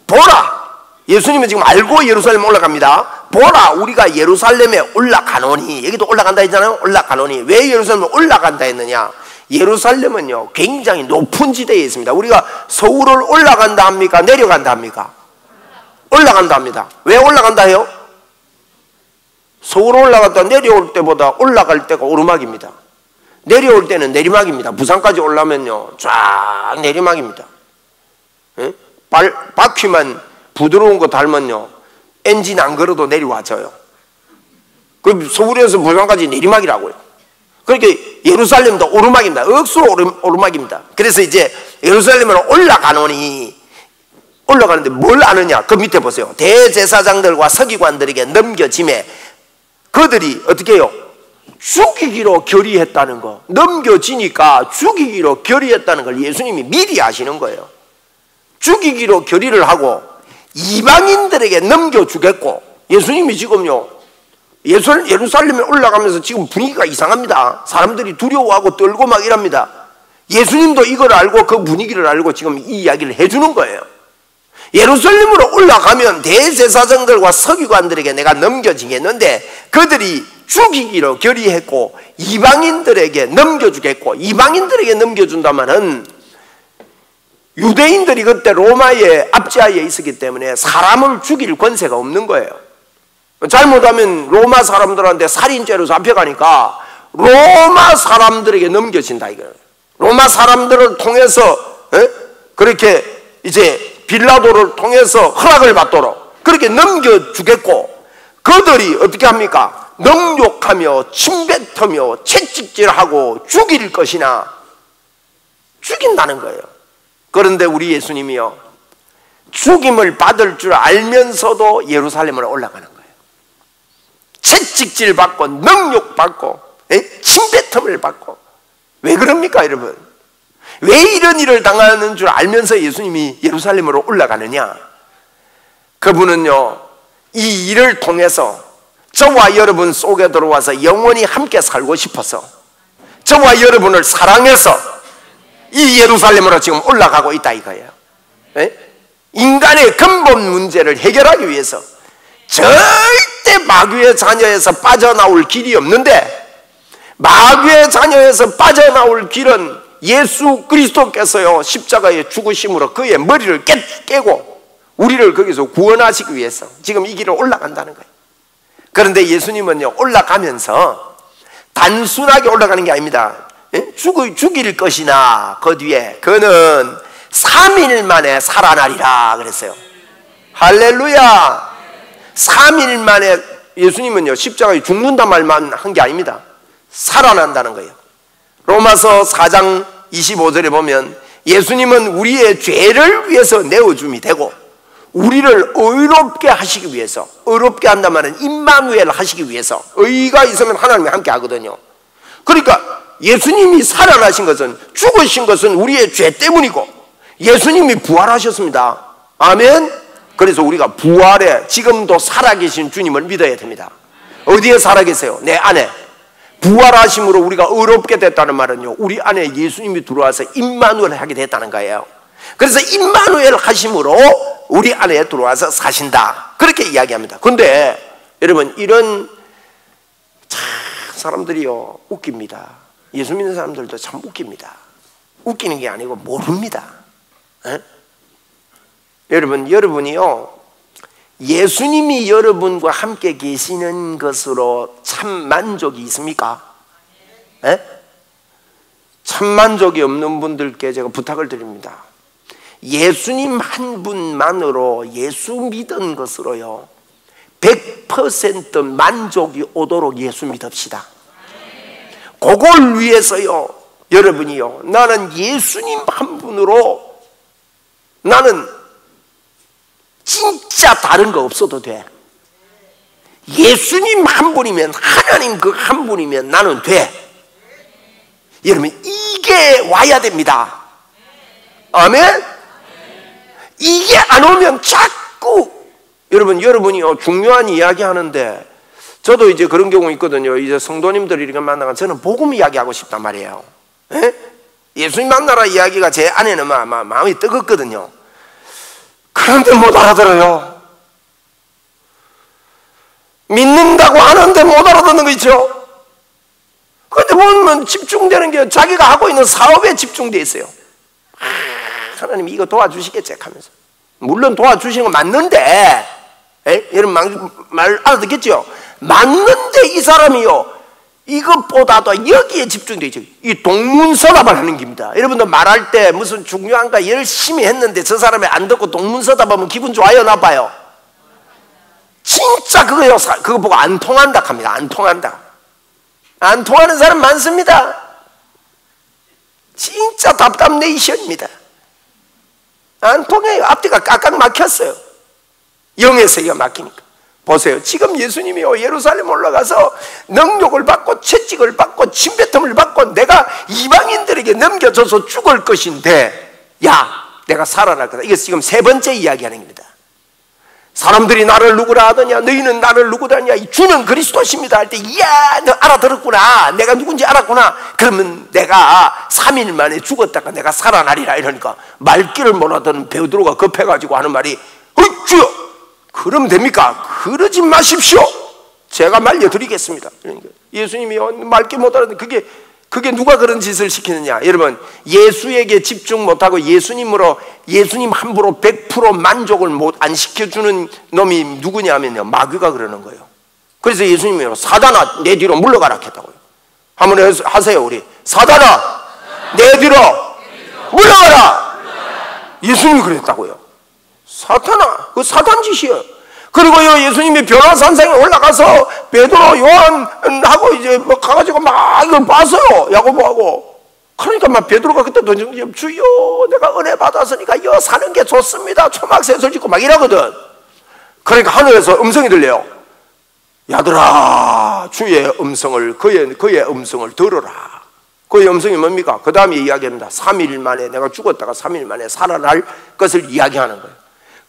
보라! 예수님은 지금 알고 예루살렘 올라갑니다. 보라, 우리가 예루살렘에 올라가노니. 여기도 올라간다 했잖아요. 올라가노니. 왜 예루살렘에 올라간다 했느냐? 예루살렘은요, 굉장히 높은 지대에 있습니다. 우리가 서울을 올라간다 합니까? 내려간다 합니까? 올라간다 합니다. 왜 올라간다 해요? 서울 올라갔다 내려올 때보다 올라갈 때가 오르막입니다. 내려올 때는 내리막입니다. 부산까지 올라면요, 쫙 내리막입니다. 예? 바퀴만 부드러운 거 달면요, 엔진 안 걸어도 내려와져요. 그 서울에서 부산까지 내리막이라고요. 그렇게 예루살렘도 오르막입니다. 억수로 오르막입니다. 그래서 이제 예루살렘으로 올라가노니, 올라가는데 뭘 아느냐? 그 밑에 보세요. 대제사장들과 서기관들에게 넘겨짐에 그들이 어떻게 해요? 죽이기로 결의했다는 거. 넘겨지니까 죽이기로 결의했다는 걸 예수님이 미리 아시는 거예요. 죽이기로 결의를 하고 이방인들에게 넘겨주겠고, 예수님이 지금요, 예루살렘에 올라가면서 지금 분위기가 이상합니다. 사람들이 두려워하고 떨고 막 이랍니다. 예수님도 이걸 알고 그 분위기를 알고 지금 이 이야기를 해주는 거예요. 예루살렘으로 올라가면 대제사장들과 서기관들에게 내가 넘겨지겠는데 그들이 죽이기로 결의했고 이방인들에게 넘겨주겠고, 이방인들에게 넘겨준다면은 유대인들이 그때 로마의 압제하에 있었기 때문에 사람을 죽일 권세가 없는 거예요. 잘못하면 로마 사람들한테 살인죄로 잡혀가니까 로마 사람들에게 넘겨진다 이거예요. 로마 사람들을 통해서 그렇게 이제 빌라도를 통해서 허락을 받도록 그렇게 넘겨주겠고, 그들이 어떻게 합니까? 능욕하며 침뱉으며 채찍질하고 죽일 것이나 죽인다는 거예요. 그런데 우리 예수님이요, 죽임을 받을 줄 알면서도 예루살렘으로 올라가는 거예요. 채찍질 받고 능욕 받고 침뱉음을 받고. 왜 그럽니까, 여러분? 왜 이런 일을 당하는 줄 알면서 예수님이 예루살렘으로 올라가느냐? 그분은요, 이 일을 통해서 저와 여러분 속에 들어와서 영원히 함께 살고 싶어서, 저와 여러분을 사랑해서 이 예루살렘으로 지금 올라가고 있다 이거예요. 인간의 근본 문제를 해결하기 위해서 절대 마귀의 자녀에서 빠져나올 길이 없는데, 마귀의 자녀에서 빠져나올 길은 예수 그리스도께서요, 십자가의 죽으심으로 그의 머리를 깨고 우리를 거기서 구원하시기 위해서 지금 이 길을 올라간다는 거예요. 그런데 예수님은요, 올라가면서 단순하게 올라가는 게 아닙니다. 죽일 것이나 그 뒤에 그는 3일 만에 살아나리라 그랬어요. 할렐루야. 3일 만에 예수님은요, 십자가에 죽는단 말만 한 게 아닙니다. 살아난다는 거예요. 로마서 4장 25절에 보면 예수님은 우리의 죄를 위해서 내어줌이 되고 우리를 의롭게 하시기 위해서, 의롭게 한단 말은 임마누엘 하시기 위해서, 의가 있으면 하나님이 함께 하거든요. 그러니까 예수님이 살아나신 것은, 죽으신 것은 우리의 죄 때문이고 예수님이 부활하셨습니다. 아멘. 그래서 우리가 부활에 지금도 살아계신 주님을 믿어야 됩니다. 어디에 살아계세요? 내 안에. 부활하심으로 우리가 의롭게 됐다는 말은요, 우리 안에 예수님이 들어와서 임마누엘 하게 됐다는 거예요. 그래서 임마누엘 하심으로 우리 안에 들어와서 사신다, 그렇게 이야기합니다. 그런데 여러분, 이런 참 사람들이요 웃깁니다. 예수 믿는 사람들도 참 웃깁니다. 웃기는 게 아니고 모릅니다. 에? 여러분이요 예수님이 여러분과 함께 계시는 것으로 참 만족이 있습니까? 에? 참 만족이 없는 분들께 제가 부탁을 드립니다. 예수님 한 분만으로, 예수 믿은 것으로요 100% 만족이 오도록 예수 믿읍시다. 그걸 위해서요 여러분이요, 나는 예수님 한 분으로, 나는 진짜 다른 거 없어도 돼. 예수님 한 분이면, 하나님 그 한 분이면 나는 돼. 여러분, 이게 와야 됩니다. 아멘? 이게 안 오면 자꾸, 여러분이요 중요한 이야기 하는데, 저도 이제 그런 경우 있거든요. 이제 성도님들이 이렇게 만나면 저는 복음 이야기하고 싶단 말이에요. 에? 예수님 만나라 이야기가 제 안에는 마음이 뜨겁거든요. 그런데 못 알아들어요. 믿는다고 하는데 못 알아듣는 거 있죠? 그런데 보면 집중되는 게 자기가 하고 있는 사업에 집중되어 있어요. 하나님 이거 도와주시겠지 하면서. 물론 도와주시는 건 맞는데, 여러분 말 알아듣겠죠? 맞는데 이 사람이요 이것보다도 여기에 집중되어 있죠. 이 동문서답을 하는 겁니다. 여러분들 말할 때 무슨 중요한 거 열심히 했는데 저 사람이 안 듣고 동문서답하면 기분 좋아요, 나빠요? 진짜 그거요, 그거 보고 안 통한다 합니다. 안 통한다. 안 통하는 사람 많습니다. 진짜 답답네이션입니다. 안 통해요. 앞뒤가 깍깍 막혔어요. 영의 세계가 막히니까. 보세요. 지금 예수님이요 예루살렘 올라가서 능력을 받고 채찍을 받고 침뱉음을 받고 내가 이방인들에게 넘겨줘서 죽을 것인데, 야 내가 살아날 거다. 이게 지금 세 번째 이야기하는 겁니다. 사람들이 나를 누구라 하더냐, 너희는 나를 누구라 하냐, 주는 그리스도십니다 할 때, 이야 너 알아들었구나, 내가 누군지 알았구나. 그러면 내가 3일 만에 죽었다가 내가 살아나리라. 이러니까 말귀를 못 알아듣는 베드로가 급해가지고 하는 말이, 주여 그러면 됩니까? 그러지 마십시오. 제가 말려드리겠습니다. 그러니까 예수님이 말귀 못 알아듣는, 그게 누가 그런 짓을 시키느냐? 여러분, 예수에게 집중 못하고 예수님으로, 예수님 함부로 100% 만족을 안 시켜주는 놈이 누구냐면요, 마귀가 그러는 거예요. 그래서 예수님이 사단아 내 뒤로 물러가라 했다고요. 한번 하세요. 우리 사단아 내 뒤로 물러가라. 예수님이 그랬다고요. 사탄아, 그 사탄 짓이에요. 그리고요 예수님이 변화산상에 올라가서 베드로, 요한하고 이제 뭐 가가지고 막 이걸 봤어요, 야고보하고. 그러니까 막 베드로가 그때 던지면, 주여 내가 은혜 받았으니까 여 사는 게 좋습니다, 초막새설 짓고 막 이러거든. 그러니까 하늘에서 음성이 들려요. 야들아 주의 음성을, 그의 음성을 들어라. 그의 음성이 뭡니까? 그 다음에 이야기합니다. 3일 만에, 내가 죽었다가 3일 만에 살아날 것을 이야기하는 거예요.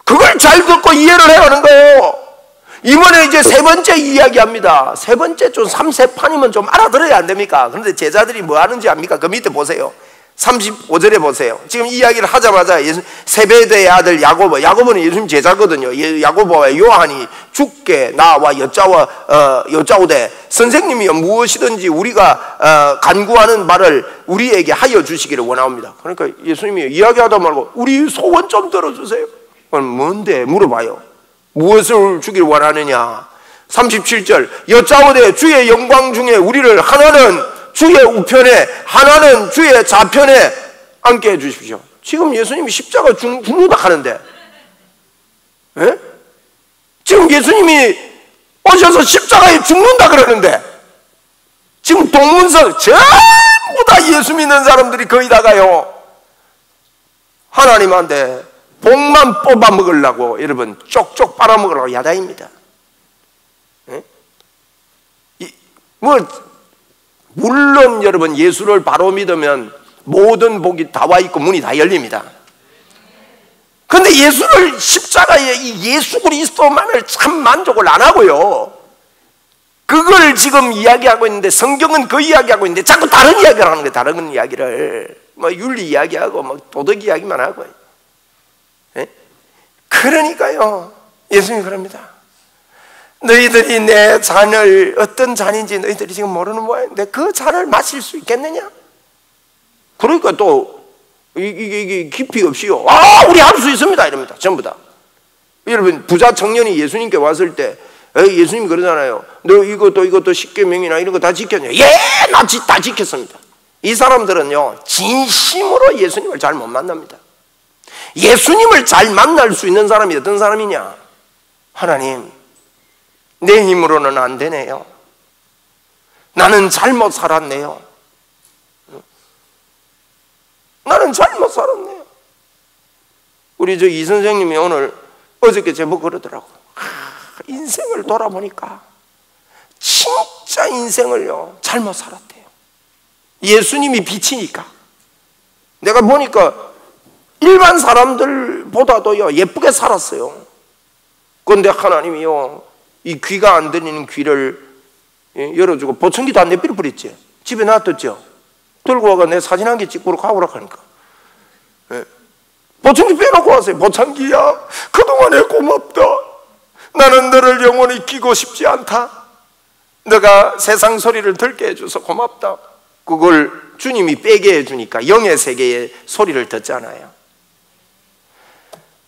그걸 잘 듣고 이해를 해야 하는 거예요. 이번에 이제 세 번째 이야기합니다. 세 번째 좀 3세판이면 좀 알아들어야 안 됩니까? 그런데 제자들이 뭐 하는지 압니까? 그 밑에 보세요. 35절에 보세요. 지금 이야기를 하자마자 세베대의 아들 야고보는 예수님 제자거든요. 야고보와 요한이 죽게 나와 여짜오되 선생님이요 무엇이든지 우리가 간구하는 말을 우리에게 하여 주시기를 원하옵니다. 그러니까 예수님이 이야기하다 말고 우리 소원 좀 들어주세요. 그럼 뭔데 물어봐요. 무엇을 주기를 원하느냐? 37절 여짜오되 주의 영광 중에 우리를 하나는 주의 우편에 하나는 주의 좌편에 앉게 해주십시오. 지금 예수님이 십자가 죽는다 하는데, 에? 지금 예수님이 오셔서 십자가에 죽는다 그러는데, 지금 동문서 전부 다 예수 믿는 사람들이 거의 다가요 하나님한테 복만 뽑아 먹으려고, 여러분 쪽쪽 빨아먹으려고 야단입니다. 물론 여러분 예수를 바로 믿으면 모든 복이 다 와 있고 문이 다 열립니다. 그런데 예수를 십자가에 이 예수 그리스도만을 참 만족을 안 하고요, 그걸 지금 이야기하고 있는데, 성경은 그 이야기하고 있는데 자꾸 다른 이야기를 하는 거예요. 다른 이야기를 뭐 윤리 이야기하고 뭐 도덕 이야기만 하고. 그 그러니까요, 예수님이 그럽니다. 너희들이 내 잔을 어떤 잔인지 너희들이 지금 모르는 모양인데 그 잔을 마실 수 있겠느냐? 그러니까 또 이게 깊이 없이요, 우리 할 수 있습니다 이럽니다. 전부 다. 여러분, 부자 청년이 예수님께 왔을 때 예수님이 그러잖아요. 너 이것도 십계명이나 이런 거 다 지켰냐? 예, 나 다 지켰습니다. 이 사람들은요, 진심으로 예수님을 잘 못 만납니다. 예수님을 잘 만날 수 있는 사람이 어떤 사람이냐? 하나님, 내 힘으로는 안 되네요. 나는 잘못 살았네요. 나는 잘못 살았네요. 우리 이 선생님이 어저께 제목 그러더라고요. 인생을 돌아보니까 진짜 인생을요, 잘못 살았대요. 예수님이 빛이니까. 내가 보니까 일반 사람들보다도요, 예쁘게 살았어요. 그런데 하나님이요, 이 귀가 안 들리는 귀를 열어주고 보청기도 안 내버려 버렸지. 집에 놔뒀죠. 들고 와가 내 사진 한 개 찍고 가보라 하니까, 보청기 빼놓고 왔어요. 보청기야, 그동안에 고맙다. 나는 너를 영원히 끼고 싶지 않다. 너가 세상 소리를 듣게 해줘서 고맙다. 그걸 주님이 빼게 해주니까 영의 세계의 소리를 듣잖아요.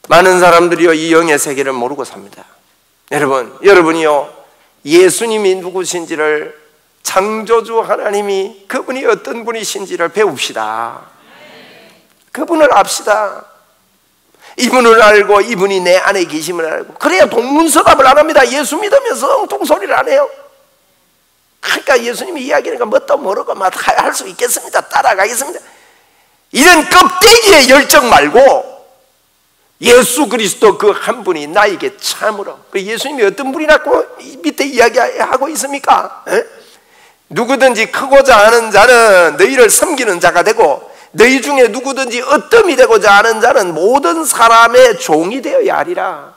많은 사람들이요, 이 영의 세계를 모르고 삽니다. 여러분이요, 예수님이 누구신지를, 창조주 하나님이 그분이 어떤 분이신지를 배웁시다. 그분을 압시다. 이분을 알고 이분이 내 안에 계심을 알고, 그래야 동문서답을 안 합니다. 예수 믿으면서 엉뚱소리를 안 해요. 그러니까 예수님이 이야기하니까 뭣도 모르고 막 할 수 있겠습니다. 따라가겠습니다. 이런 껍데기의 열정 말고 예수 그리스도 그 한 분이 나에게 참으로, 예수님이 어떤 분이라고 밑에 이야기하고 있습니까? 누구든지 크고자 하는 자는 너희를 섬기는 자가 되고, 너희 중에 누구든지 어뜸이 되고자 하는 자는 모든 사람의 종이 되어야 하리라.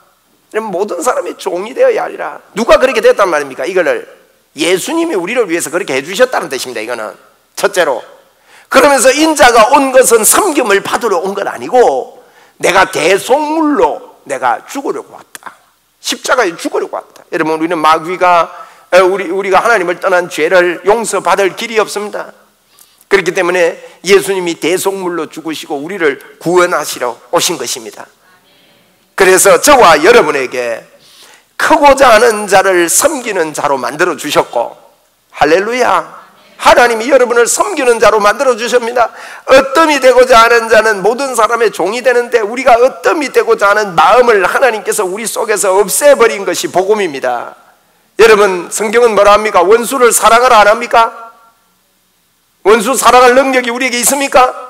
모든 사람의 종이 되어야 하리라. 누가 그렇게 됐단 말입니까? 이거를 예수님이 우리를 위해서 그렇게 해주셨다는 뜻입니다. 이거는 첫째로. 그러면서 인자가 온 것은 섬김을 받으러 온 건 아니고 내가 대속물로 내가 죽으려고 왔다. 십자가에 죽으려고 왔다. 여러분, 우리는 우리가 하나님을 떠난 죄를 용서받을 길이 없습니다. 그렇기 때문에 예수님이 대속물로 죽으시고 우리를 구원하시러 오신 것입니다. 그래서 저와 여러분에게 크고자 하는 자를 섬기는 자로 만들어 주셨고, 할렐루야, 하나님이 여러분을 섬기는 자로 만들어 주십니다. 어뜸이 되고자 하는 자는 모든 사람의 종이 되는데, 우리가 어뜸이 되고자 하는 마음을 하나님께서 우리 속에서 없애버린 것이 복음입니다. 여러분, 성경은 뭐라 합니까? 원수를 사랑하라 안 합니까? 원수 사랑할 능력이 우리에게 있습니까?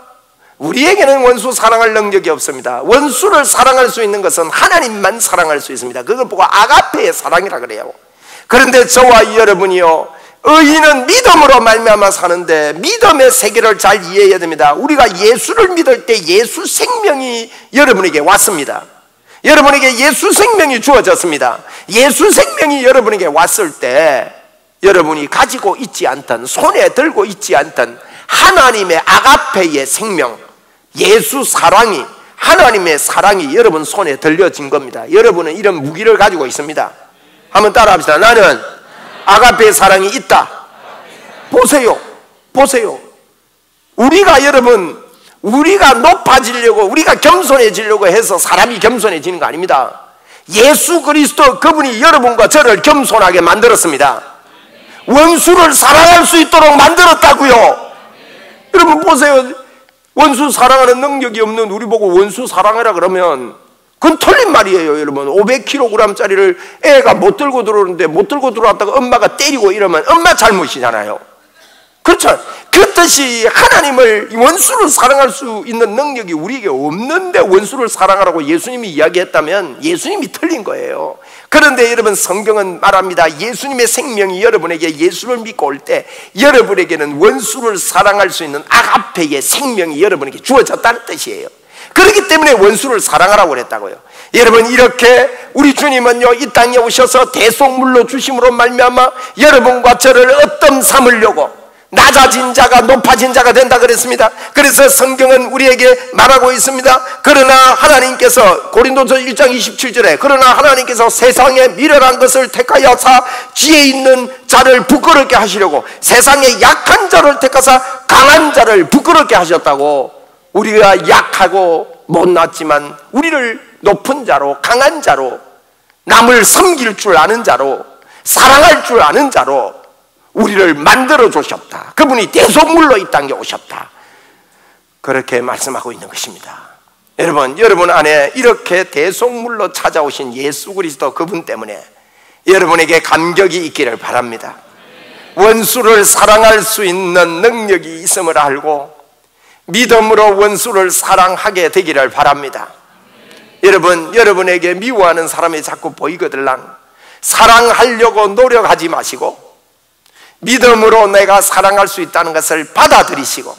우리에게는 원수 사랑할 능력이 없습니다. 원수를 사랑할 수 있는 것은 하나님만 사랑할 수 있습니다. 그걸 보고 아가페의 사랑이라 그래요. 그런데 저와 여러분이요, 의인은 믿음으로 말미암아 사는데 믿음의 세계를 잘 이해해야 됩니다. 우리가 예수를 믿을 때 예수 생명이 여러분에게 왔습니다. 여러분에게 예수 생명이 주어졌습니다. 예수 생명이 여러분에게 왔을 때 여러분이 가지고 있지 않던, 손에 들고 있지 않던 하나님의 아가페의 생명, 예수 사랑이, 하나님의 사랑이 여러분 손에 들려진 겁니다. 여러분은 이런 무기를 가지고 있습니다. 한번 따라합시다. 나는 아가페의 사랑이 있다. 보세요. 우리가 높아지려고, 우리가 겸손해지려고 해서 사람이 겸손해지는 거 아닙니다. 예수 그리스도 그분이 여러분과 저를 겸손하게 만들었습니다. 원수를 사랑할 수 있도록 만들었다고요. 여러분 보세요. 원수 사랑하는 능력이 없는 우리 보고 원수 사랑하라 그러면 그건 틀린 말이에요. 여러분, 500kg짜리를 애가 못 들고 들어오는데 못 들고 들어왔다가 엄마가 때리고 이러면 엄마 잘못이잖아요. 그렇죠? 그렇듯이 하나님을, 원수를 사랑할 수 있는 능력이 우리에게 없는데 원수를 사랑하라고 예수님이 이야기했다면 예수님이 틀린 거예요. 그런데 여러분, 성경은 말합니다. 예수님의 생명이 여러분에게, 예수를 믿고 올 때 여러분에게는 원수를 사랑할 수 있는 아가페의 생명이 여러분에게 주어졌다는 뜻이에요. 그렇기 때문에 원수를 사랑하라고 그랬다고요. 여러분, 이렇게 우리 주님은요, 이 땅에 오셔서 대속물로 주심으로 말미암아 여러분과 저를 어떤 삼으려고, 낮아진 자가 높아진 자가 된다 그랬습니다. 그래서 성경은 우리에게 말하고 있습니다. 그러나 하나님께서 고린도서 1장 27절에 그러나 하나님께서 세상에 미련한 것을 택하여서 지혜 있는 자를 부끄럽게 하시려고 세상에 약한 자를 택하사 강한 자를 부끄럽게 하셨다고. 우리가 약하고 못났지만 우리를 높은 자로, 강한 자로, 남을 섬길 줄 아는 자로, 사랑할 줄 아는 자로 우리를 만들어 주셨다. 그분이 대속물로 이 땅에 오셨다. 그렇게 말씀하고 있는 것입니다. 여러분 안에 이렇게 대속물로 찾아오신 예수 그리스도 그분 때문에 여러분에게 감격이 있기를 바랍니다. 원수를 사랑할 수 있는 능력이 있음을 알고 믿음으로 원수를 사랑하게 되기를 바랍니다. 여러분에게 미워하는 사람이 자꾸 보이거들랑 사랑하려고 노력하지 마시고 믿음으로 내가 사랑할 수 있다는 것을 받아들이시고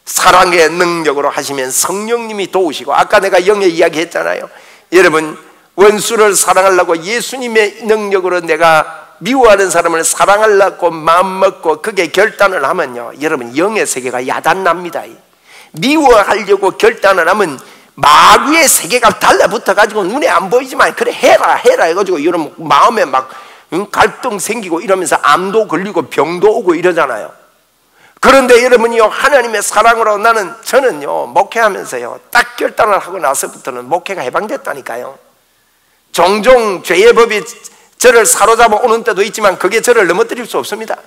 사랑의 능력으로 하시면 성령님이 도우시고, 아까 내가 영에 이야기했잖아요. 여러분, 원수를 사랑하려고 예수님의 능력으로 내가 미워하는 사람을 사랑하려고 마음먹고 그게 결단을 하면요, 여러분 영의 세계가 야단납니다. 미워하려고 결단을 하면 마귀의 세계가 달라붙어가지고 눈에 안 보이지만 그래 해라 해가지고 여러분 마음에 막 갈등 생기고 이러면서 암도 걸리고 병도 오고 이러잖아요. 그런데 여러분이요, 하나님의 사랑으로 저는요 목회하면서요 딱 결단을 하고 나서부터는 목회가 해방됐다니까요. 종종 죄의 법이 저를 사로잡아 오는 때도 있지만 그게 저를 넘어뜨릴 수 없습니다.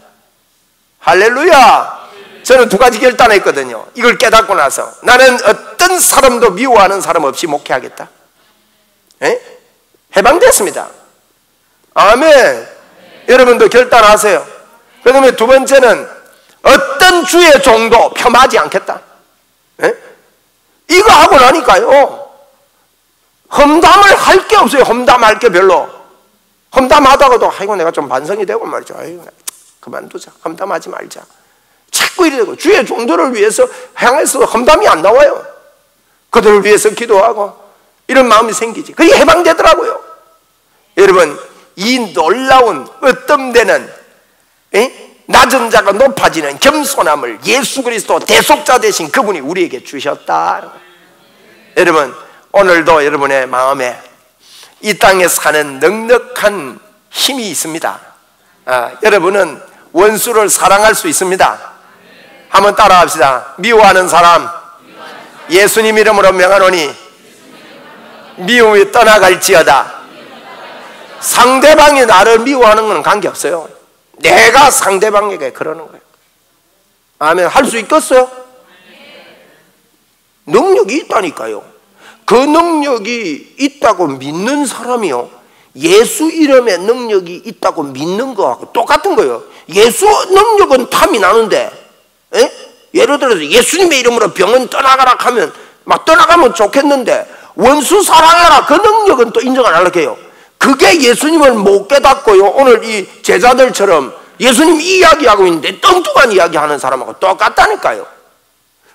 할렐루야. 저는 두 가지 결단했거든요. 이걸 깨닫고 나서 나는 어떤 사람도 미워하는 사람 없이 목회하겠다. 해방됐습니다. 아멘. 여러분도 결단하세요. 그 다음에 두 번째는 어떤 주의 종도 폄하하지 않겠다. 이거 하고 나니까요 험담을 할 게 없어요. 험담할 게 별로. 험담하다가도 아이고 내가 좀 반성이 되고 말이죠. 아이고 그만두자. 험담하지 말자. 자꾸 이래 되고 주의 종들을 위해서 향해서 험담이 안 나와요. 그들을 위해서 기도하고 이런 마음이 생기지. 그게 해방되더라고요. 여러분, 이 놀라운 어떤 데는 낮은 자가 높아지는 겸손함을 예수 그리스도 대속자 되신 그분이 우리에게 주셨다. 여러분, 오늘도 여러분의 마음에 이 땅에 사는 넉넉한 힘이 있습니다. 여러분은 원수를 사랑할 수 있습니다. 한번 따라합시다. 미워하는 사람 예수님 이름으로 명하노니 미움이 떠나갈지어다. 상대방이 나를 미워하는 건 관계없어요. 내가 상대방에게 그러는 거예요. 아멘. 할 수 있겠어요? 능력이 있다니까요. 그 능력이 있다고 믿는 사람이요, 예수 이름의 능력이 있다고 믿는 거하고 똑같은 거예요. 예수 능력은 탐이 나는데, 예를 들어서 예수님의 이름으로 병은 떠나가라 하면 막 떠나가면 좋겠는데 원수 사랑하라 그 능력은 또 인정 안 할게요. 그게 예수님을 못 깨닫고요, 오늘 이 제자들처럼 예수님 이야기하고 있는데 뚱뚱한 이야기하는 사람하고 똑같다니까요.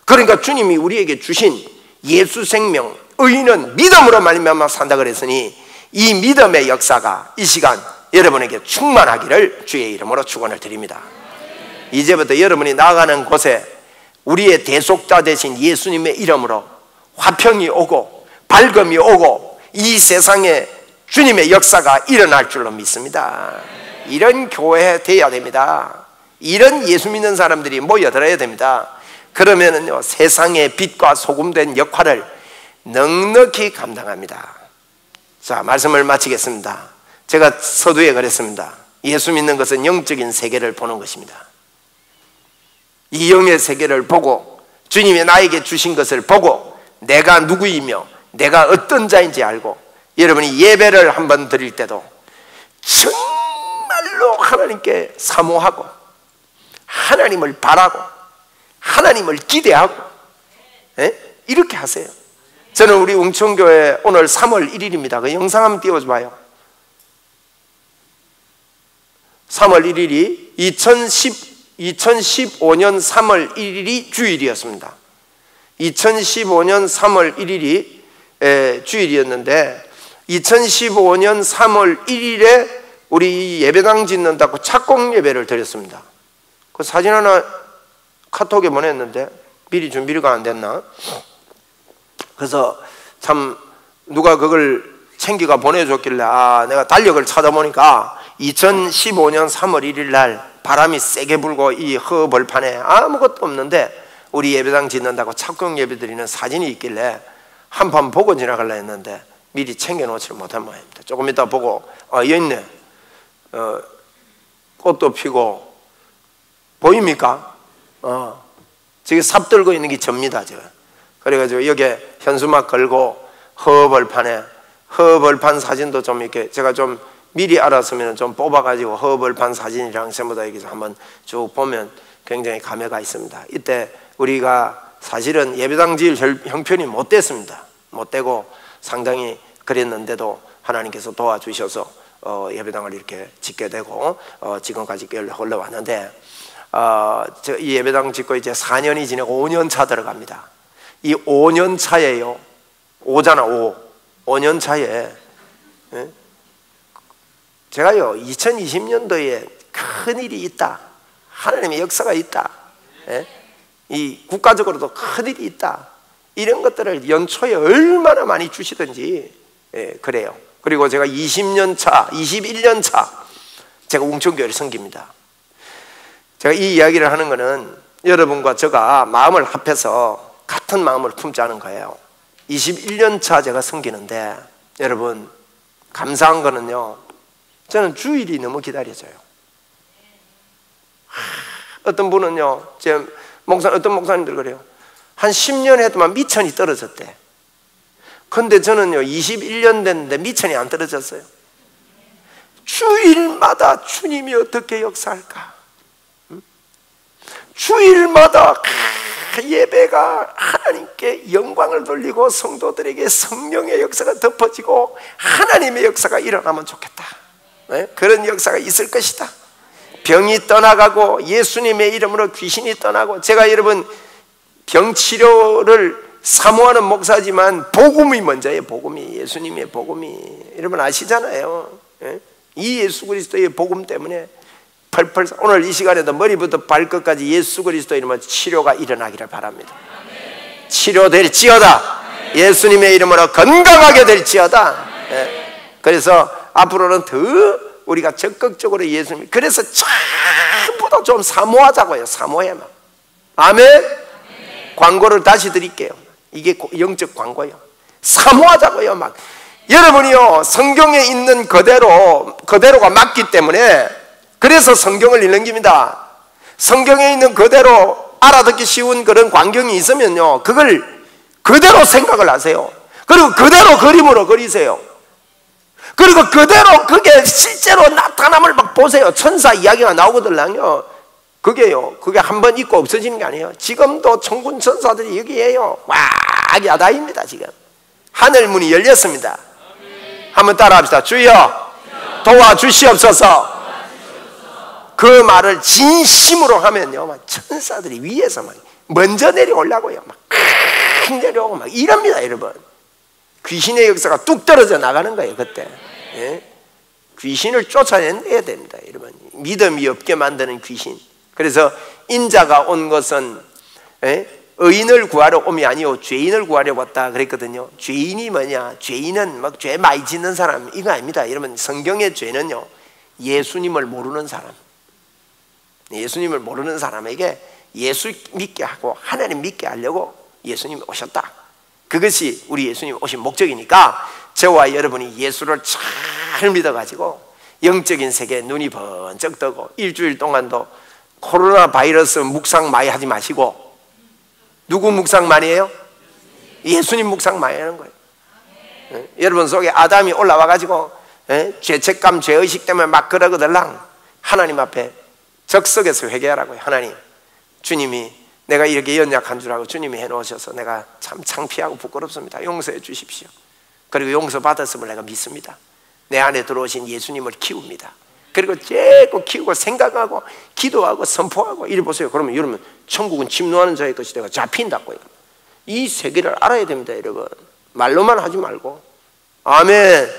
그러니까 주님이 우리에게 주신 예수 생명, 의인은 믿음으로 말미암아 산다 그랬으니 이 믿음의 역사가 이 시간 여러분에게 충만하기를 주의 이름으로 축원을 드립니다. 이제부터 여러분이 나아가는 곳에 우리의 대속자 되신 예수님의 이름으로 화평이 오고 밝음이 오고 이 세상에 주님의 역사가 일어날 줄로 믿습니다. 이런 교회 되어야 됩니다. 이런 예수 믿는 사람들이 모여들어야 됩니다. 그러면은요, 세상의 빛과 소금된 역할을 넉넉히 감당합니다. 자, 말씀을 마치겠습니다. 제가 서두에 그랬습니다. 예수 믿는 것은 영적인 세계를 보는 것입니다. 이 영의 세계를 보고 주님이 나에게 주신 것을 보고 내가 누구이며 내가 어떤 자인지 알고, 여러분이 예배를 한번 드릴 때도 정말로 하나님께 사모하고 하나님을 바라고 하나님을 기대하고 이렇게 하세요. 저는 우리 웅천교회 오늘 3월 1일입니다. 그 영상 한번 띄워줘봐요. 3월 1일이 2015년 3월 1일이 주일이었습니다. 2015년 3월 1일이 주일이었는데 2015년 3월 1일에 우리 예배당 짓는다고 착공 예배를 드렸습니다. 그 사진 하나 카톡에 보냈는데 미리 준비가 안 됐나? 그래서 참 누가 그걸 챙기가 보내줬길래 내가 달력을 찾아보니까 2015년 3월 1일 날 바람이 세게 불고 이 허벌판에 아무것도 없는데 우리 예배당 짓는다고 착공 예배 드리는 사진이 있길래 한판 보고 지나가려 했는데 미리 챙겨놓지 못한 모양입니다. 조금 이따 보고 여기 있네. 꽃도 피고 보입니까? 지금 삽 들고 있는 게 접니다. 제가. 그래가지고 여기에 현수막 걸고 허벌판 사진도 좀 이렇게 제가 좀 미리 알았으면 좀 뽑아가지고 허벌판 사진이랑 전부 다 여기서 한번 쭉 보면 굉장히 감회가 있습니다. 이때 우리가 사실은 예배당 지을 형편이 못 됐습니다. 못 되고 상당히 그랬는데도 하나님께서 도와주셔서 예배당을 이렇게 짓게 되고 지금까지 흘러왔는데 이 예배당 짓고 이제 4년이 지나고 5년 차 들어갑니다. 이 5년 차에요. 5잖아 5년 차에 제가요 2020년도에 큰일이 있다, 하나님의 역사가 있다, 이 국가적으로도 큰일이 있다, 이런 것들을 연초에 얼마나 많이 주시든지 그래요. 그리고 제가 20년 차 21년 차 제가 웅천교회를 섬깁니다. 제가 이 이야기를 하는 것은 여러분과 제가 마음을 합해서 같은 마음을 품자는 거예요. 21년 차 제가 섬기는데 여러분 감사한 거는요, 저는 주일이 너무 기다려져요. 어떤 분은요, 어떤 목사님들 그래요. 한 10년 해도만 미천이 떨어졌대. 근데 저는요 21년 됐는데 미천이 안 떨어졌어요. 주일마다 주님이 어떻게 역사할까? 주일마다 예배가 하나님께 영광을 돌리고 성도들에게 성령의 역사가 덮어지고 하나님의 역사가 일어나면 좋겠다. 그런 역사가 있을 것이다. 병이 떠나가고 예수님의 이름으로 귀신이 떠나고, 제가 여러분 병치료를 사모하는 목사지만 복음이 먼저예요. 복음이, 예수님의 복음이 여러분 아시잖아요. 이 예수 그리스도의 복음 때문에 펄펄 오늘 이 시간에도 머리부터 발끝까지 예수 그리스도 이름으로 치료가 일어나기를 바랍니다. 치료될지어다. 예수님의 이름으로 건강하게 될지어다. 그래서 앞으로는 더 우리가 적극적으로 예수님, 그래서 전부 다 좀 사모하자고요. 사모해만. 아멘. 광고를 다시 드릴게요. 이게 영적 광고요. 사모하자고요. 막 여러분이요 성경에 있는 그대로가 맞기 때문에, 그래서 성경을 읽는 겁니다. 성경에 있는 그대로 알아듣기 쉬운 그런 광경이 있으면요, 그걸 그대로 생각을 하세요. 그리고 그대로 그림으로 그리세요. 그리고 그대로 그게 실제로 나타남을 막 보세요. 천사 이야기가 나오거든요. 그게 한 번 있고 없어지는 게 아니에요. 지금도 천군 천사들이 여기에요. 와, 야다입니다. 지금 하늘 문이 열렸습니다. 한번 따라합시다. 주여 도와주시옵소서. 그 말을 진심으로 하면요, 막 천사들이 위에서 막 먼저 내려오려고요. 막 내려오고 막 이럽니다, 여러분. 귀신의 역사가 뚝 떨어져 나가는 거예요, 그때. 귀신을 쫓아내야 됩니다, 여러분. 믿음이 없게 만드는 귀신. 그래서 인자가 온 것은 의인을 구하러 옴이 아니오 죄인을 구하러 왔다 그랬거든요. 죄인이 뭐냐? 죄인은 막 죄 많이 짓는 사람, 이거 아닙니다. 여러분, 성경의 죄는요, 예수님을 모르는 사람, 예수님을 모르는 사람에게 예수 믿게 하고 하나님 믿게 하려고 예수님이 오셨다. 그것이 우리 예수님 오신 목적이니까 저와 여러분이 예수를 잘 믿어가지고 영적인 세계에 눈이 번쩍 뜨고, 일주일 동안도 코로나 바이러스 묵상 많이 하지 마시고, 누구 묵상 많이 해요? 예수님 묵상 많이 하는 거예요. 여러분 속에 아담이 올라와가지고 죄책감, 죄의식 때문에 막 그러거들랑 하나님 앞에 적석에서 회개하라고요. 하나님, 주님이 내가 이렇게 연약한 줄 알고 주님이 해놓으셔서 내가 참 창피하고 부끄럽습니다. 용서해 주십시오. 그리고 용서 받았음을 내가 믿습니다. 내 안에 들어오신 예수님을 키웁니다. 그리고 자꾸 키우고 생각하고 기도하고 선포하고 이래 보세요. 그러면 여러분, 천국은 침노하는 자의 것이 내가 잡힌다고요. 이 세계를 알아야 됩니다, 여러분. 말로만 하지 말고. 아멘.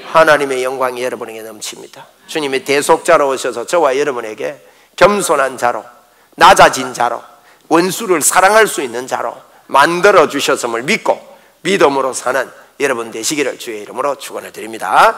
하나님의 영광이 여러분에게 넘칩니다. 주님의 대속자로 오셔서 저와 여러분에게 겸손한 자로, 낮아진 자로, 원수를 사랑할 수 있는 자로 만들어 주셨음을 믿고 믿음으로 사는 여러분 되시기를 주의 이름으로 축원을 드립니다.